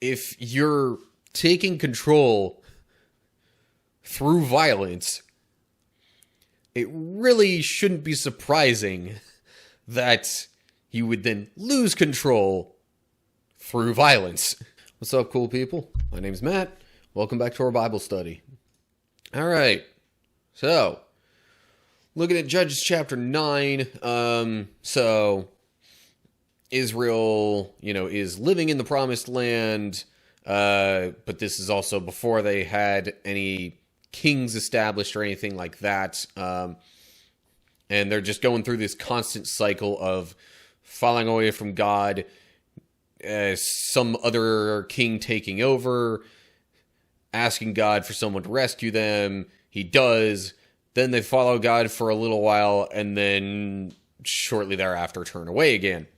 if you're taking control through violence, it really shouldn't be surprising that you would then lose control through violence. What's up, cool people? My name's Matt. Welcome back to our Bible study. All right. So, looking at Judges chapter 9. So, Israel, is living in the promised land. But this is also before they had any kings established or anything like that. And they're just going through this constant cycle of falling away from God, some other king taking over, asking God for someone to rescue them. He does. Then they follow God for a little while, and then shortly thereafter turn away again.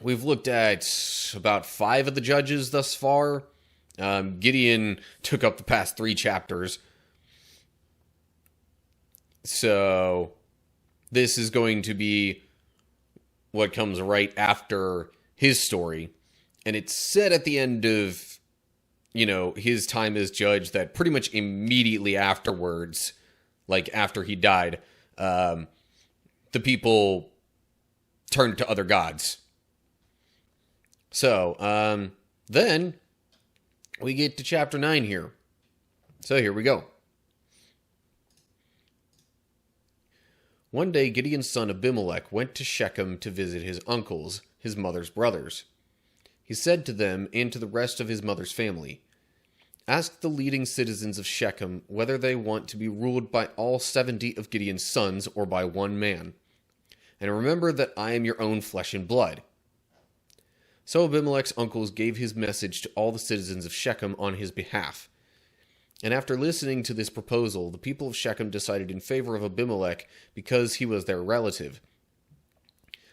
We've looked at about 5 of the judges thus far. Gideon took up the past 3 chapters. So this is going to be what comes right after his story. And it's said at the end of, his time as judge that pretty much immediately afterwards, like after he died, the people turned to other gods. So, then we get to chapter 9 here. So here we go. One day, Gideon's son Abimelech went to Shechem to visit his uncles, his mother's brothers. He said to them and to the rest of his mother's family, "Ask the leading citizens of Shechem whether they want to be ruled by all 70 of Gideon's sons or by one man. And remember that I am your own flesh and blood." So Abimelech's uncles gave his message to all the citizens of Shechem on his behalf. And after listening to this proposal, the people of Shechem decided in favor of Abimelech because he was their relative.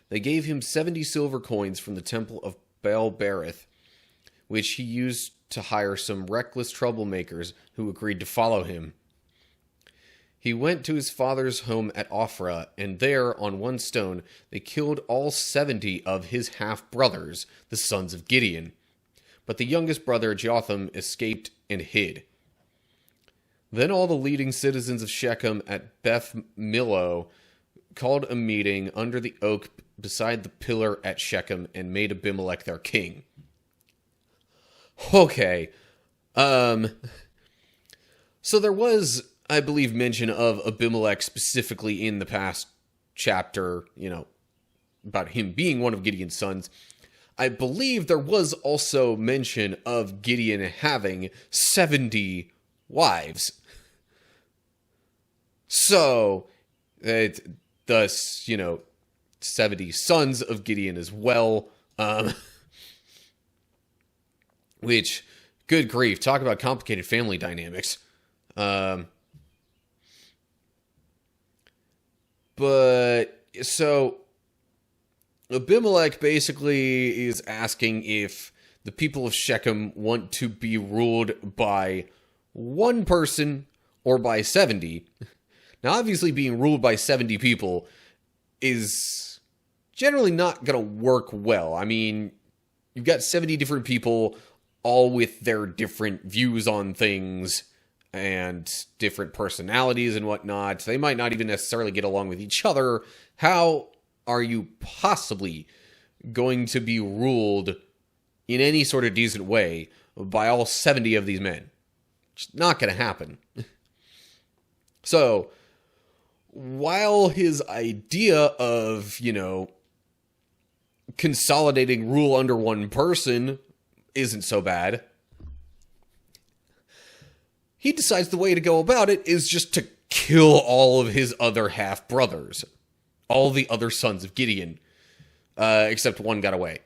They gave him 70 silver coins from the temple of Baal-berith, which he used to hire some reckless troublemakers who agreed to follow him. He went to his father's home at Ophrah, and there, on one stone, they killed all 70 of his half-brothers, the sons of Gideon. But the youngest brother, Jotham, escaped and hid. Then all the leading citizens of Shechem at Beth Millo called a meeting under the oak beside the pillar at Shechem and made Abimelech their king. Okay. So there was, I believe, mention of Abimelech specifically in the past chapter, about him being one of Gideon's sons. I believe there was also mention of Gideon having 70 wives. So, thus, 70 sons of Gideon as well. Which, good grief, talk about complicated family dynamics. But, so, Abimelech basically is asking if the people of Shechem want to be ruled by one person or by 70. Now, obviously, being ruled by 70 people is generally not going to work well. I mean, you've got 70 different people, all with their different views on things and different personalities and whatnot. They might not even necessarily get along with each other. How are you possibly going to be ruled in any sort of decent way by all 70 of these men? It's not going to happen. So, while his idea of, consolidating rule under one person isn't so bad, he decides the way to go about it is just to kill all of his other half-brothers. All the other sons of Gideon. Except one got away.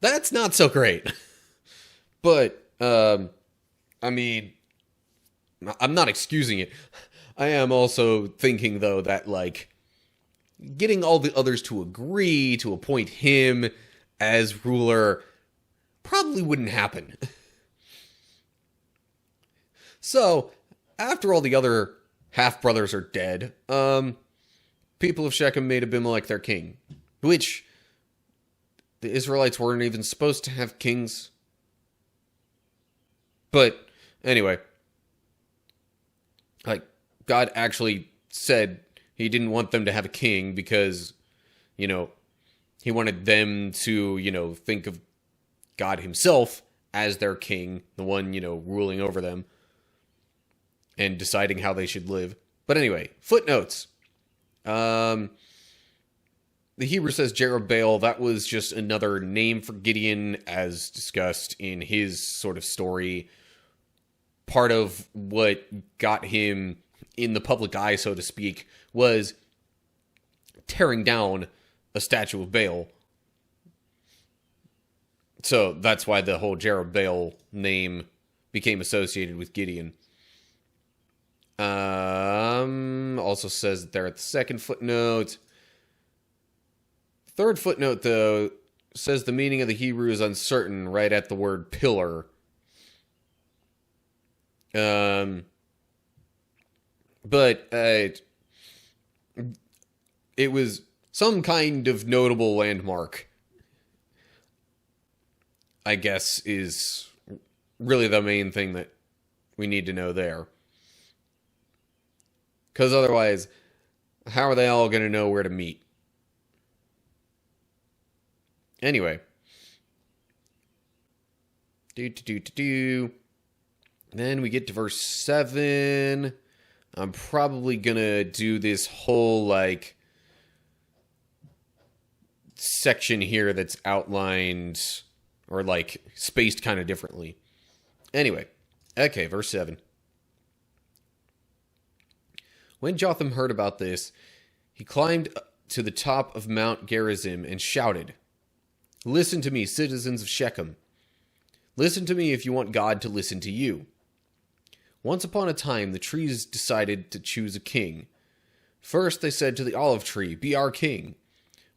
That's not so great. But, I mean, I'm not excusing it. I am also thinking, though, that, getting all the others to agree to appoint him as ruler probably wouldn't happen. So, after all the other half-brothers are dead, people of Shechem made Abimelech their king. which the Israelites weren't even supposed to have kings. But anyway, like, God actually said he didn't want them to have a king because, he wanted them to, think of God himself as their king, the one, ruling over them and deciding how they should live. But anyway, footnotes. The Hebrew says Jerubbaal. That was just another name for Gideon, as discussed in his sort of story. Part of what got him in the public eye, so to speak, was tearing down a statue of Baal. So that's why the whole Jerubbaal name became associated with Gideon. Also says there at the second footnote. Third footnote, though, says the meaning of the Hebrew is uncertain right at the word pillar. But it was some kind of notable landmark, I guess, is really the main thing that we need to know there. Because otherwise, how are they all going to know where to meet? Anyway. Then we get to verse 7. I'm probably going to do this whole, section here that's outlined or, spaced kind of differently. Anyway. Okay, verse 7. When Jotham heard about this, he climbed to the top of Mount Gerizim and shouted, "Listen to me, citizens of Shechem. Listen to me if you want God to listen to you. Once upon a time, the trees decided to choose a king. First, they said to the olive tree, 'Be our king.'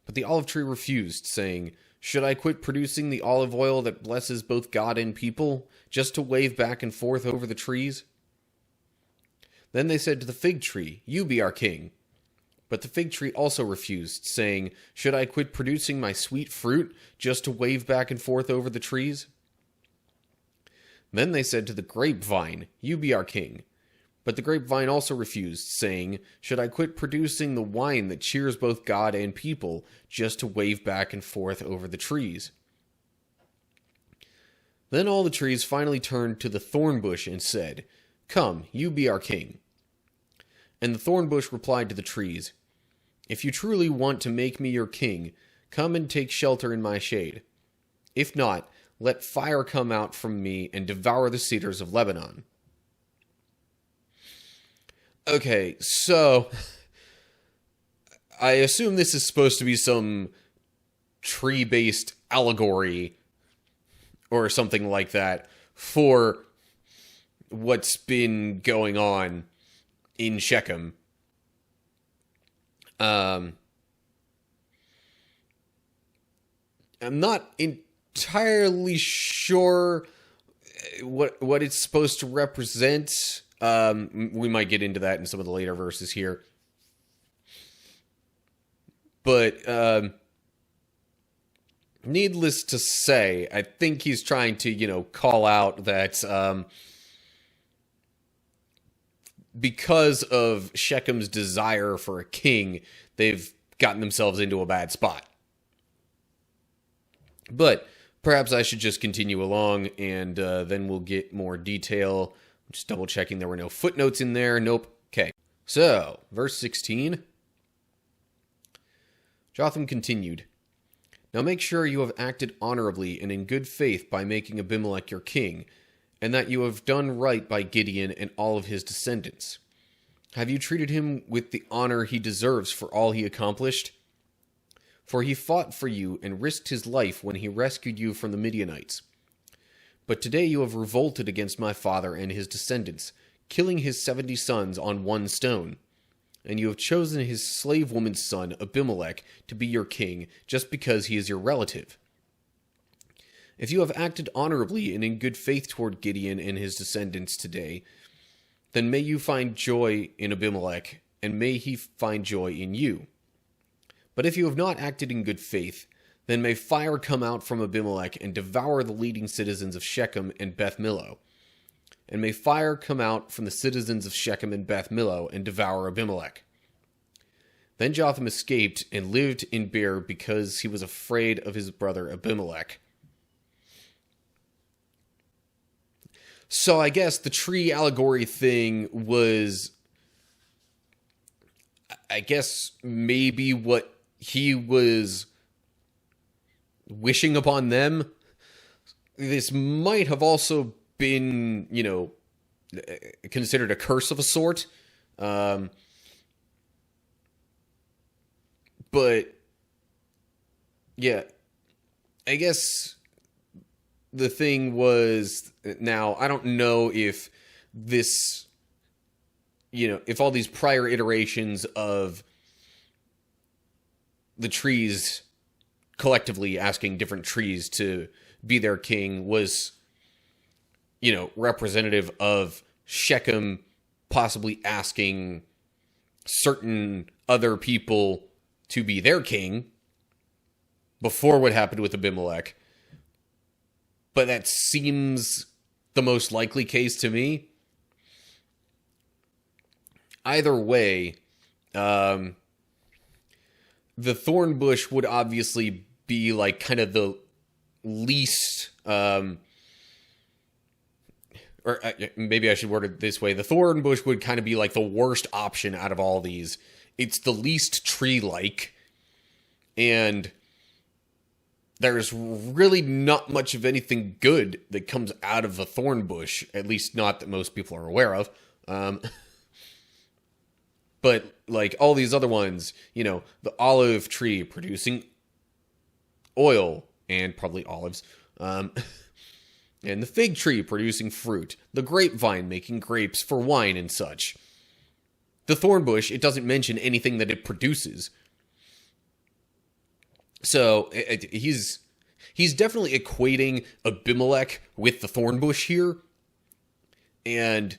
But the olive tree refused, saying, 'Should I quit producing the olive oil that blesses both God and people, just to wave back and forth over the trees?' Then they said to the fig tree, 'You be our king.' But the fig tree also refused, saying, 'Should I quit producing my sweet fruit, just to wave back and forth over the trees?' Then they said to the grapevine, 'You be our king.' But the grapevine also refused, saying, 'Should I quit producing the wine that cheers both God and people, just to wave back and forth over the trees?' Then all the trees finally turned to the thorn bush and said, 'Come, you be our king.' And the thorn bush replied to the trees, 'If you truly want to make me your king, come and take shelter in my shade. If not, let fire come out from me and devour the cedars of Lebanon.'" Okay, so I assume this is supposed to be some tree-based allegory or something like that for what's been going on in Shechem. I'm not entirely sure what it's supposed to represent. We might get into that in some of the later verses here. But needless to say, I think he's trying to, call out that because of Shechem's desire for a king, they've gotten themselves into a bad spot. But perhaps I should just continue along, and then we'll get more detail. Just double checking there were no footnotes in there. Nope. Okay. So, verse 16. Jotham continued, "Now make sure you have acted honorably and in good faith by making Abimelech your king, and that you have done right by Gideon and all of his descendants. Have you treated him with the honor he deserves for all he accomplished? For he fought for you and risked his life when he rescued you from the Midianites. But today you have revolted against my father and his descendants, killing his 70 sons on one stone. And you have chosen his slave woman's son, Abimelech, to be your king, just because he is your relative. If you have acted honorably and in good faith toward Gideon and his descendants today, then may you find joy in Abimelech, and may he find joy in you. But if you have not acted in good faith, then may fire come out from Abimelech and devour the leading citizens of Shechem and Beth Millo. And may fire come out from the citizens of Shechem and Beth Millo and devour Abimelech. Then Jotham escaped and lived in Beer because he was afraid of his brother Abimelech. So I guess the tree allegory thing was, I guess, maybe what he was wishing upon them. This might have also been, considered a curse of a sort. But, yeah, I guess the thing was, now, I don't know if this, if all these prior iterations of the trees collectively asking different trees to be their king was, representative of Shechem possibly asking certain other people to be their king before what happened with Abimelech. But that seems the most likely case to me. Either way, the thorn bush would obviously be like kind of the least, or maybe I should word it this way. The thorn bush would kind of be like the worst option out of all these. It's the least tree-like, and there's really not much of anything good that comes out of a thorn bush, at least not that most people are aware of. But like all these other ones, the olive tree producing oil and probably olives, and the fig tree producing fruit, the grapevine making grapes for wine and such. The thorn bush, it doesn't mention anything that it produces. So he's definitely equating Abimelech with the thorn bush here, and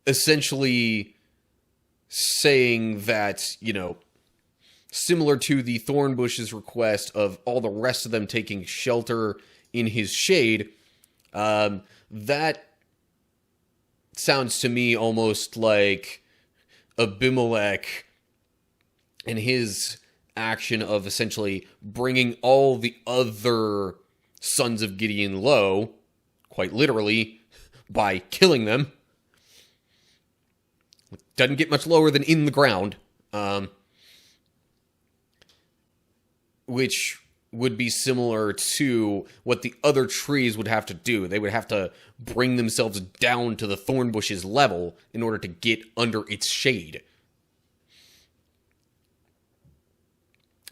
essentially saying that, similar to the thorn bush's request of all the rest of them taking shelter in his shade, that sounds to me almost like Abimelech and his action of essentially bringing all the other sons of Gideon low, quite literally, by killing them. Doesn't get much lower than in the ground, which would be similar to what the other trees would have to do. They would have to bring themselves down to the thorn bush's level in order to get under its shade.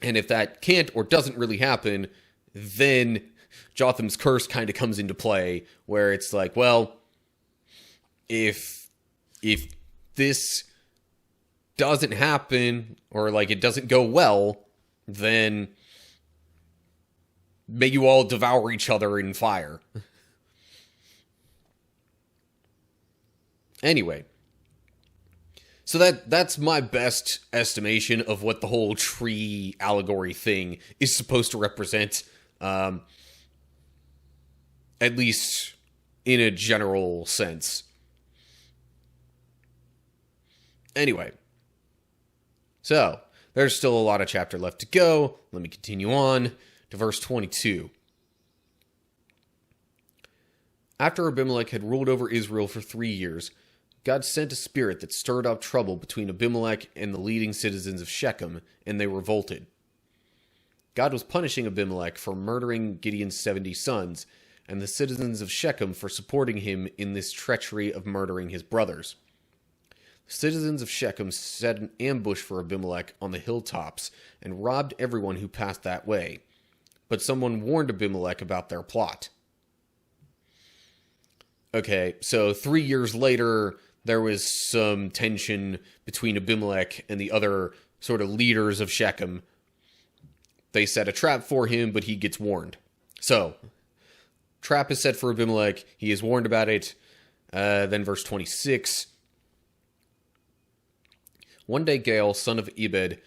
And if that can't or doesn't really happen, then Jotham's curse kind of comes into play, where it's like, well, if this doesn't happen, or like it doesn't go well, then may you all devour each other in fire. Anyway, so that's my best estimation of what the whole tree allegory thing is supposed to represent, at least in a general sense. Anyway, so there's still a lot of chapter left to go. Let me continue on to verse 22. After Abimelech had ruled over Israel for 3 years, God sent a spirit that stirred up trouble between Abimelech and the leading citizens of Shechem, and they revolted. God was punishing Abimelech for murdering Gideon's 70 sons, and the citizens of Shechem for supporting him in this treachery of murdering his brothers. The citizens of Shechem set an ambush for Abimelech on the hilltops and robbed everyone who passed that way. But someone warned Abimelech about their plot. Okay, so 3 years later, there was some tension between Abimelech and the other sort of leaders of Shechem. They set a trap for him, but he gets warned. So, trap is set for Abimelech. He is warned about it. Then verse 26. One day Gaal, son of Ebed,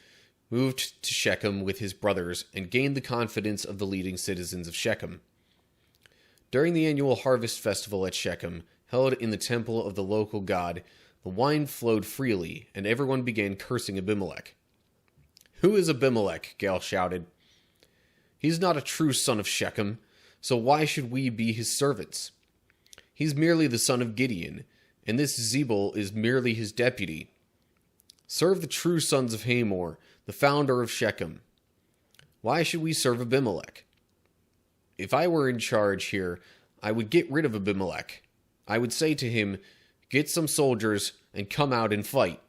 moved to Shechem with his brothers and gained the confidence of the leading citizens of Shechem. During the annual harvest festival at Shechem, held in the temple of the local god, the wine flowed freely, and everyone began cursing Abimelech. "Who is Abimelech?" Gael shouted. "He's not a true son of Shechem, so why should we be his servants? He's merely the son of Gideon, and this Zebul is merely his deputy. Serve the true sons of Hamor, the founder of Shechem. Why should we serve Abimelech? If I were in charge here, I would get rid of Abimelech. I would say to him, 'Get some soldiers and come out and fight.'"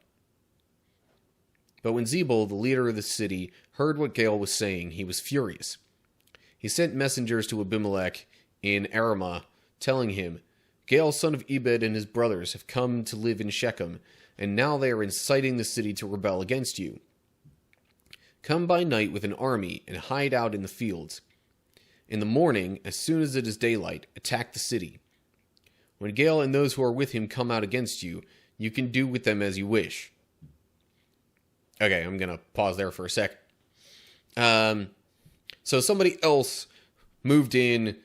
But when Zebul, the leader of the city, heard what Gael was saying, he was furious. He sent messengers to Abimelech in Aramah, telling him, "Gael, son of Ebed, and his brothers have come to live in Shechem, and now they are inciting the city to rebel against you. Come by night with an army and hide out in the fields. In the morning, as soon as it is daylight, attack the city. When Gael and those who are with him come out against you, you can do with them as you wish." Okay, I'm going to pause there for a sec. So somebody else moved in,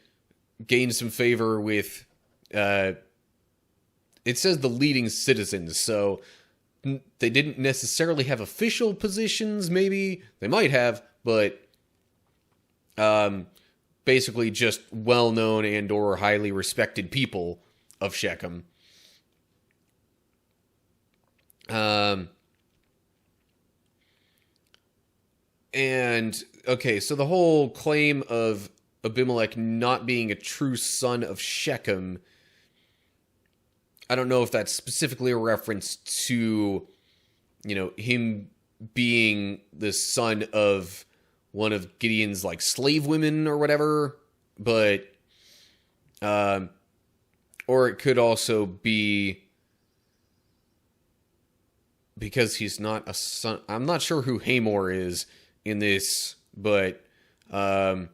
gained some favor with, it says the leading citizens, so they didn't necessarily have official positions, maybe. They might have, but basically just well-known and or highly respected people of Shechem. And, okay, so the whole claim of Abimelech not being a true son of Shechem, I don't know if that's specifically a reference to, him being the son of one of Gideon's, slave women or whatever, but, or it could also be because he's not a son. I'm not sure who Hamor is in this, but apparently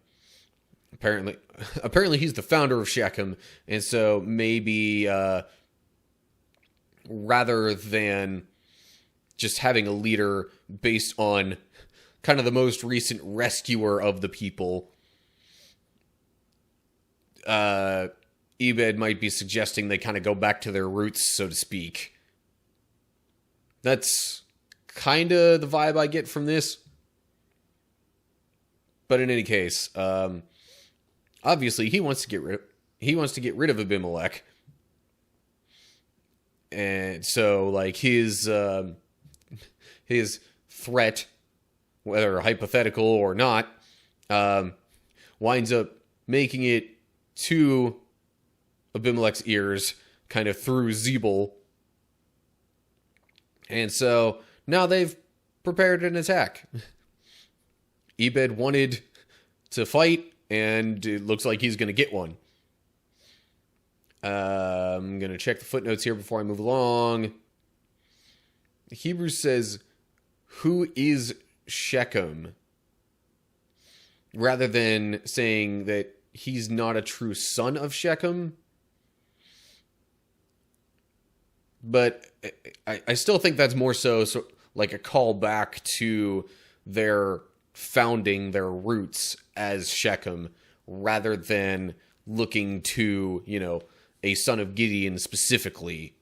he's the founder of Shechem, and so maybe rather than just having a leader based on kind of the most recent rescuer of the people, Ebed might be suggesting they kind of go back to their roots, so to speak. That's kind of the vibe I get from this. But in any case, obviously he wants to get rid of Abimelech, and so his threat, whether hypothetical or not, winds up making it to Abimelech's ears, kind of through Zebul, and so now they've prepared an attack. Ebed wanted to fight, and it looks like he's going to get one. I'm going to check the footnotes here before I move along. The Hebrew says, "Who is Shechem?" rather than saying that he's not a true son of Shechem. But I still think that's more so like a callback to their founding their roots as Shechem, rather than looking to, a son of Gideon specifically.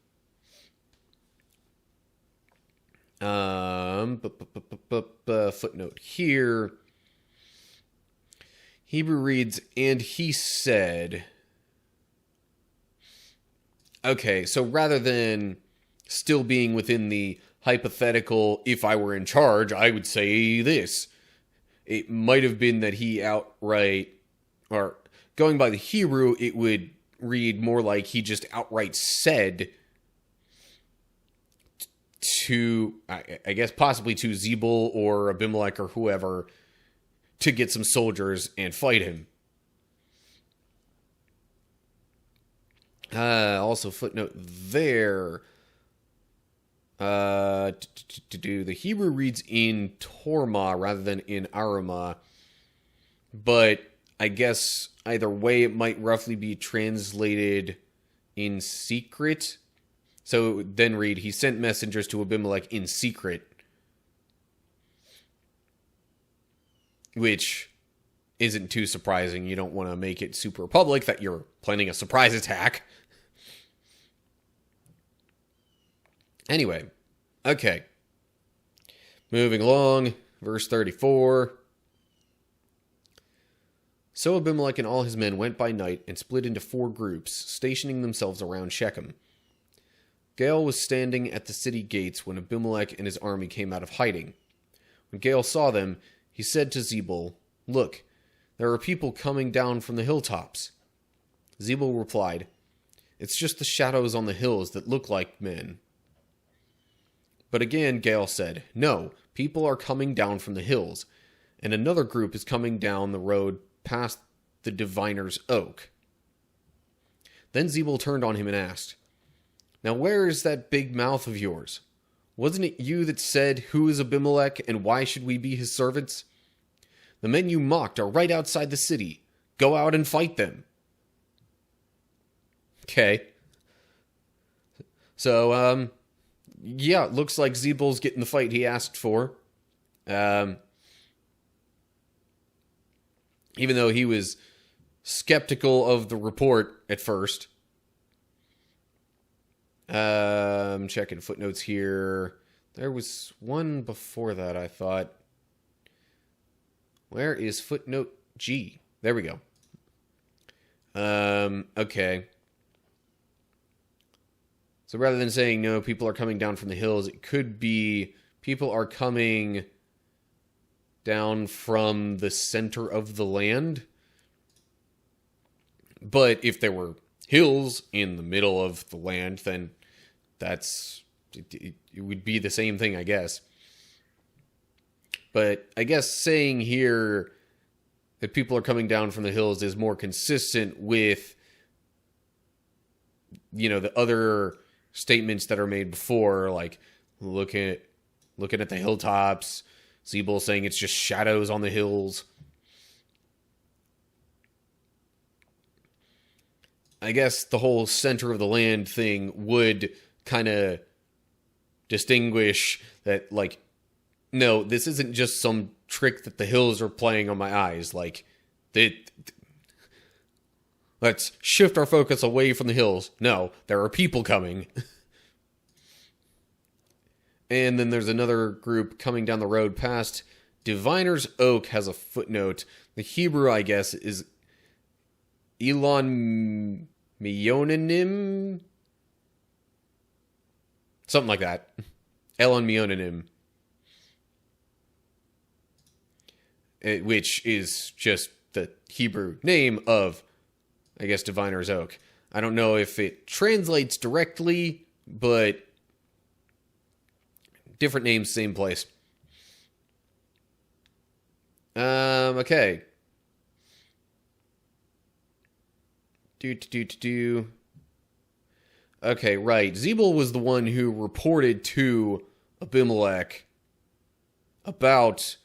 Footnote here. Hebrew reads, "And he said..." Okay, so rather than still being within the hypothetical, if I were in charge, I would say this. It might have been that he outright, or going by the Hebrew, it would read more like he just outright said to, I guess possibly to Zebul or Abimelech or whoever, to get some soldiers and fight him. Also footnote there. The Hebrew reads in Torma rather than in Aramah, but I guess either way it might roughly be translated in secret. So then read, "He sent messengers to Abimelech in secret." which isn't too surprising. You don't want to make it super public that you're planning a surprise attack. Anyway, okay. Moving along, verse 34. So Abimelech and all his men went by night and split into 4 groups, stationing themselves around Shechem. Gael was standing at the city gates when Abimelech and his army came out of hiding. When Gael saw them, he said to Zebul, "Look, there are people coming down from the hilltops." Zebul replied, "It's just the shadows on the hills that look like men." But again Gael said, "No, people are coming down from the hills, and another group is coming down the road past the diviner's oak." Then Zebul turned on him and asked, "Now where is that big mouth of yours? Wasn't it you that said, 'Who is Abimelech, and why should we be his servants?' The men you mocked are right outside the city. Go out and fight them." Okay. So, yeah, it looks like Zebul's getting the fight he asked for. Even though he was skeptical of the report at first. Checking footnotes here. There was one before that, I thought. Where is footnote G? There we go. Okay. So rather than saying, no, people are coming down from the hills, it could be people are coming down from the center of the land. But if there were hills in the middle of the land, then it would be the same thing, I guess. But I guess saying here that people are coming down from the hills is more consistent with, the other statements that are made before, like looking at the hilltops, Zebul saying it's just shadows on the hills. I guess the whole center of the land thing would kind of distinguish that, like, no, this isn't just some trick that the hills are playing on my eyes. Like, let's shift our focus away from the hills. No, there are people coming. And then there's another group coming down the road past Diviner's Oak has a footnote. The Hebrew, I guess, is Elon Meonanim? Something like that. Elon Meonanim. Which is just the Hebrew name of, I guess, Diviner's Oak. I don't know if it translates directly, but different names, same place. Okay. Okay, right. Zebul was the one who reported to Abimelech about...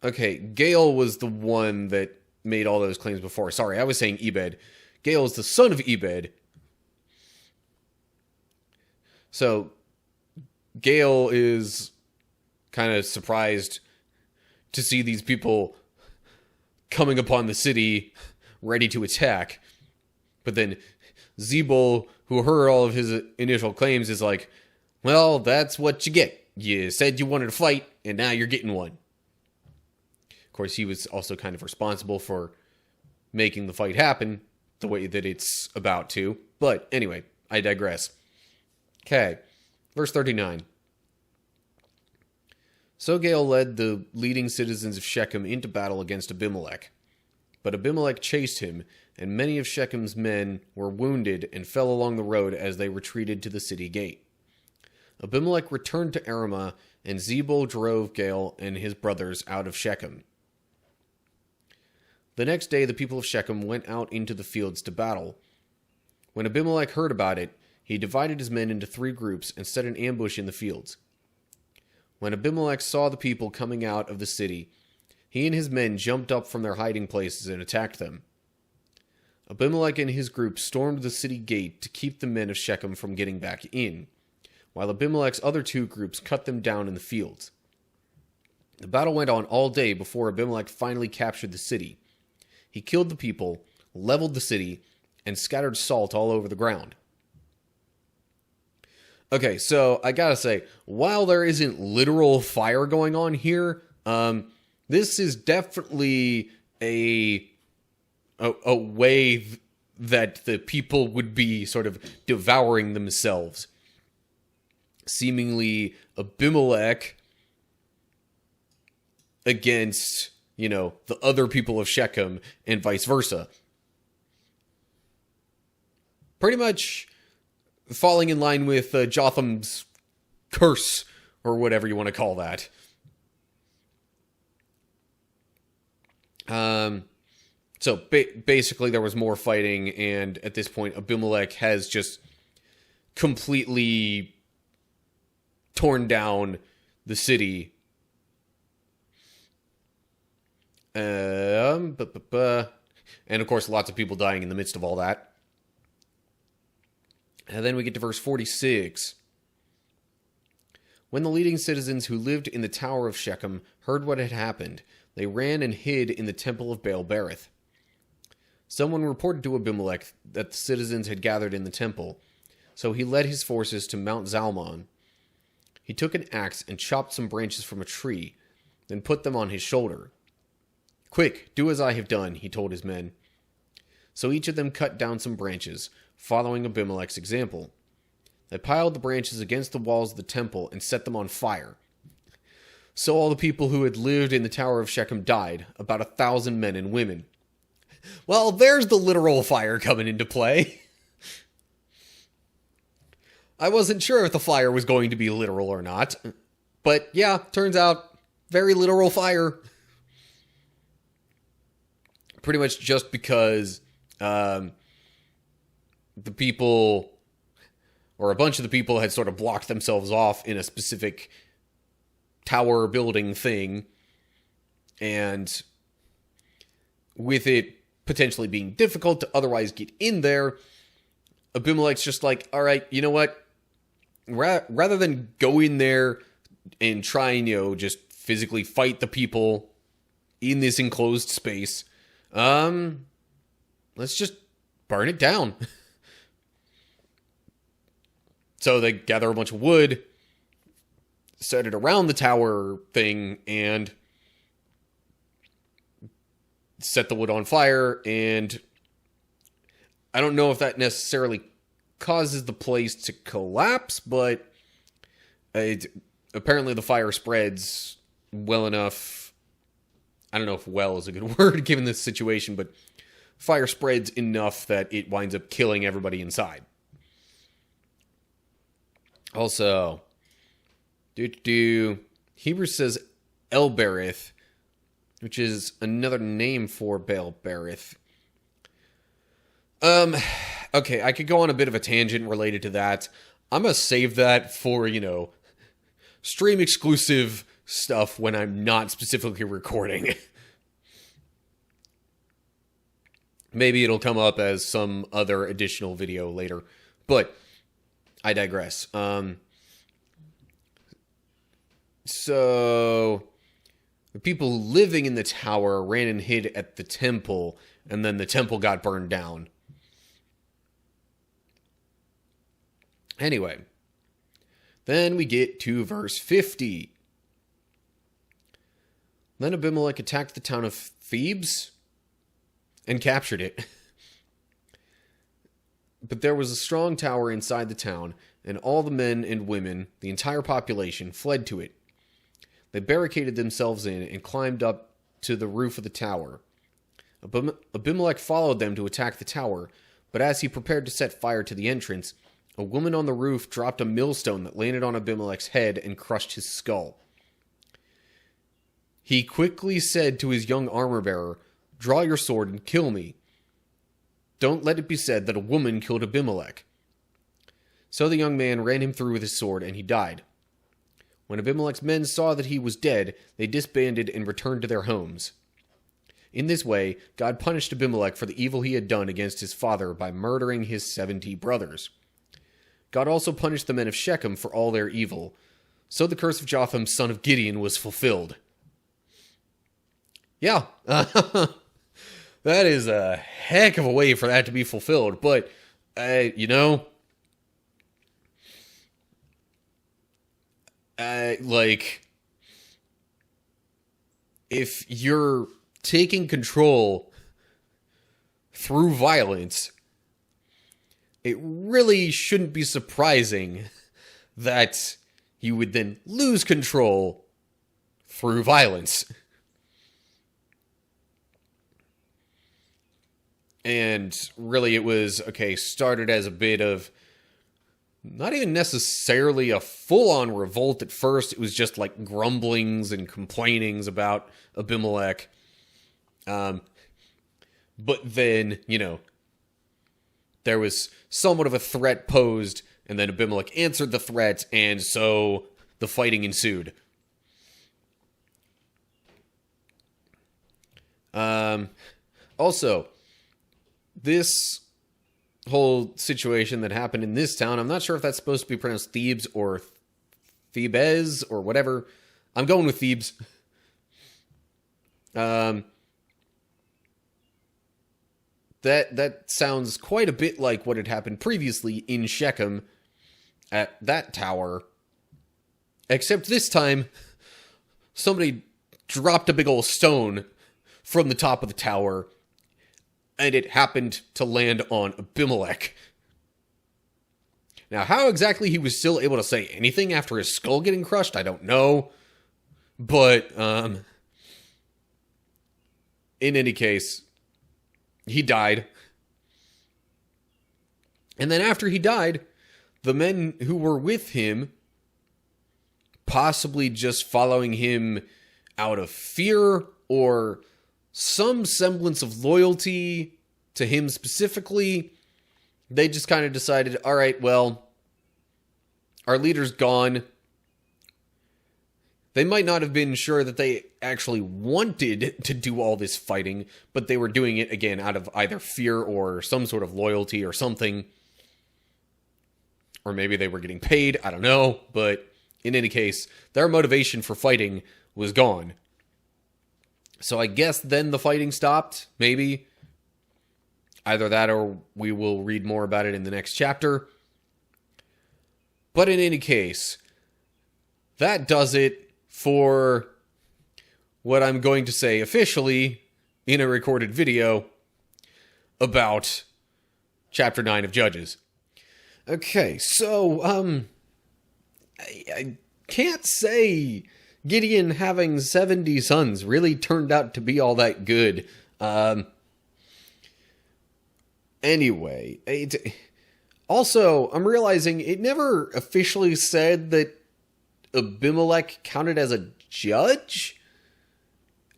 Okay, Gael was the one that made all those claims before. Sorry, I was saying Ebed. Gael is the son of Ebed. So, Gael is kind of surprised to see these people coming upon the city ready to attack. But then Zebul, who heard all of his initial claims, is like, well, that's what you get. You said you wanted to fight, and now you're getting one. Of course, he was also kind of responsible for making the fight happen the way that it's about to. But anyway, I digress. Okay, verse 39. So Gael led the leading citizens of Shechem into battle against Abimelech. But Abimelech chased him, and many of Shechem's men were wounded and fell along the road as they retreated to the city gate. Abimelech returned to Arumah, and Zebul drove Gael and his brothers out of Shechem. The next day the people of Shechem went out into the fields to battle. When Abimelech heard about it, he divided his men into 3 groups and set an ambush in the fields. When Abimelech saw the people coming out of the city, he and his men jumped up from their hiding places and attacked them. Abimelech and his group stormed the city gate to keep the men of Shechem from getting back in, while Abimelech's other 2 groups cut them down in the fields. The battle went on all day before Abimelech finally captured the city. He killed the people, leveled the city, and scattered salt all over the ground. Okay, so I gotta say, while there isn't literal fire going on here, this is definitely a way that the people would be sort of devouring themselves. Seemingly Abimelech against, the other people of Shechem and vice versa. Pretty much falling in line with Jotham's curse, or whatever you want to call that. So basically there was more fighting, and at this point Abimelech has just completely torn down the city. And of course lots of people dying in the midst of all that. And then we get to verse 46. When the leading citizens who lived in the tower of Shechem heard what had happened, they ran and hid in the temple of Baal-berith. Someone reported to Abimelech that the citizens had gathered in the temple, so he led his forces to Mount Zalmon. He took an axe and chopped some branches from a tree, then put them on his shoulder. "Quick, do as I have done," he told his men. So each of them cut down some branches, following Abimelech's example. They piled the branches against the walls of the temple and set them on fire. So all the people who had lived in the Tower of Shechem died, about 1,000 men and women. Well, there's the literal fire coming into play. I wasn't sure if the fire was going to be literal or not. But yeah, turns out, very literal fire. Pretty much just because the people, or a bunch of the people, had sort of blocked themselves off in a specific tower building thing, and with it potentially being difficult to otherwise get in there, Abimelech's just like, all right, you know what? Rather than go in there and try and, just physically fight the people in this enclosed space, let's just burn it down. So they gather a bunch of wood, set it around the tower thing, and set the wood on fire. And I don't know if that necessarily causes the place to collapse, but apparently the fire spreads well enough. I don't know if well is a good word given this situation, but fire spreads enough that it winds up killing everybody inside. Also, Hebrews says El-berith, which is another name for Baal-berith. Okay, I could go on a bit of a tangent related to that. I'm gonna save that for, stream exclusive stuff when I'm not specifically recording. Maybe it'll come up as some other additional video later, but I digress. So the people living in the tower ran and hid at the temple, and then the temple got burned down. Anyway, then we get to verse 50. Then Abimelech attacked the town of Thebes and captured it. But there was a strong tower inside the town, and all the men and women, the entire population, fled to it. They barricaded themselves in and climbed up to the roof of the tower. Abimelech followed them to attack the tower, but as he prepared to set fire to the entrance, a woman on the roof dropped a millstone that landed on Abimelech's head and crushed his skull. He quickly said to his young armor-bearer, "Draw your sword and kill me. Don't let it be said that a woman killed Abimelech." So the young man ran him through with his sword, and he died. When Abimelech's men saw that he was dead, they disbanded and returned to their homes. In this way, God punished Abimelech for the evil he had done against his father by murdering his 70 brothers. God also punished the men of Shechem for all their evil. So the curse of Jotham, son of Gideon, was fulfilled. Yeah. That is a heck of a way for that to be fulfilled. But, you know, like, if you're taking control through violence, it really shouldn't be surprising that you would then lose control through violence. And really it was, okay, started as a bit of not even necessarily a full-on revolt at first. It was just like grumblings and complainings about Abimelech. But then, you know, there was somewhat of a threat posed, and then Abimelech answered the threat, and so the fighting ensued. Also, this whole situation that happened in this town, I'm not sure if that's supposed to be pronounced Thebes or Thebes or whatever. I'm going with Thebes. That sounds quite a bit like what had happened previously in Shechem at that tower. Except this time, somebody dropped a big old stone from the top of the tower, and it happened to land on Abimelech. Now, how exactly he was still able to say anything after his skull getting crushed, I don't know. But, in any case, he died. And then after he died, the men who were with him, possibly just following him out of fear or some semblance of loyalty to him specifically, they just kind of decided, all right, well, our leader's gone. They might not have been sure that they actually wanted to do all this fighting, but they were doing it, again, out of either fear or some sort of loyalty or something. Or maybe they were getting paid, I don't know. But in any case, their motivation for fighting was gone. So I guess then the fighting stopped, maybe. Either that or we will read more about it in the next chapter. But in any case, that does it for what I'm going to say officially in a recorded video about Chapter 9 of Judges. Okay, so, I can't say Gideon having 70 sons really turned out to be all that good. Anyway, also, I'm realizing it never officially said that Abimelech counted as a judge,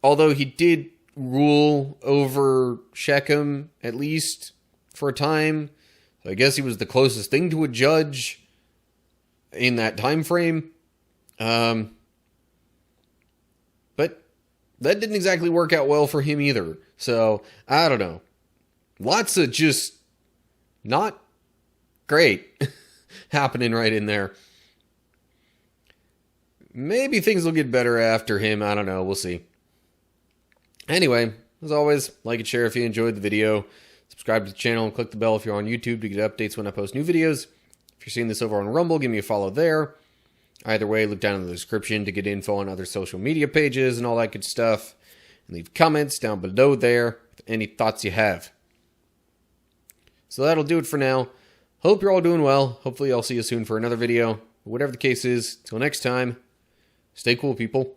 although he did rule over Shechem, at least for a time. So I guess he was the closest thing to a judge in that time frame. But that didn't exactly work out well for him either. So, I don't know. Lots of just not great happening right in there. Maybe things will get better after him. I don't know. We'll see. Anyway, as always, like and share if you enjoyed the video. Subscribe to the channel and click the bell if you're on YouTube to get updates when I post new videos. If you're seeing this over on Rumble, give me a follow there. Either way, look down in the description to get info on other social media pages and all that good stuff. And leave comments down below there with any thoughts you have. So that'll do it for now. Hope you're all doing well. Hopefully I'll see you soon for another video. Whatever the case is, till next time, stay cool, people.